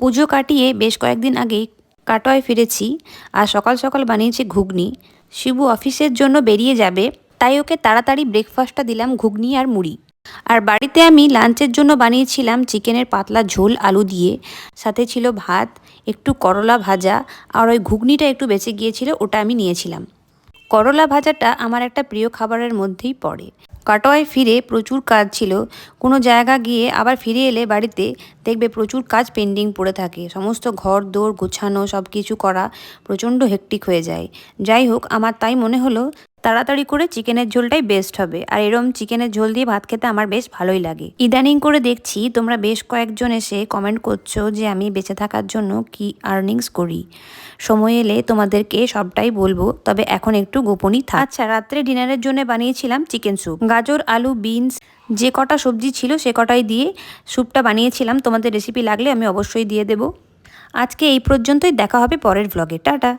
পুজো কাটিয়ে বেশ কয়েকদিন আগেই কাটোয়ায় ফিরেছি। আর সকাল সকাল বানিয়েছি ঘুগনি। শিবু অফিসের জন্য বেরিয়ে যাবে, তাই ওকে তাড়াতাড়ি ব্রেকফাস্টটা দিলাম ঘুগনি আর মুড়ি। আর বাড়িতে আমি লাঞ্চের জন্য বানিয়েছিলাম চিকেনের পাতলা ঝোল আলু দিয়ে, সাথে ছিল ভাত, একটু করলা ভাজা, আর ওই ঘুগনিটা একটু বেঁচে গিয়েছিল, ওটা আমি নিয়েছিলাম। করলা ভাজাটা আমার একটা প্রিয় খাবারের মধ্যেই পড়ে। কাটোয়ায় ফিরে প্রচুর কাজ ছিল। কোনো জায়গা গিয়ে আবার ফিরে এলে বাড়িতে দেখবে প্রচুর কাজ পেন্ডিং পড়ে থাকে, সমস্ত ঘর দোর গোছানো সব কিছু করা প্রচণ্ড হেক্টিক হয়ে যায়। যাই হোক, আমার তাই মনে হলো তাড়াতাড়ি করে চিকেনের ঝোলটাই বেস্ট হবে। আর এরম চিকেনের ঝোল দিয়ে ভাত খেতে আমার বেশ ভালোই লাগে। ইদানিং করে দেখছি তোমরা বেশ কয়েকজন এসে কমেন্ট করছো যে আমি বেঁচে থাকার জন্য কি আর্নিংস করি। সময় এলে তোমাদেরকে সবটাই বলবো, তবে এখন একটু গোপনই থাক। আচ্ছা, রাত্রে ডিনারের জন্য বানিয়েছিলাম চিকেন স্যুপ। গাজর, আলু, বিনস যে কটা সবজি ছিল সে কটাই দিয়ে স্যুপটা বানিয়েছিলাম। তোমাদের রেসিপি লাগলে আমি অবশ্যই দিয়ে দেবো। আজকে এই পর্যন্তই, দেখা হবে পরের ভ্লগে। টাটা।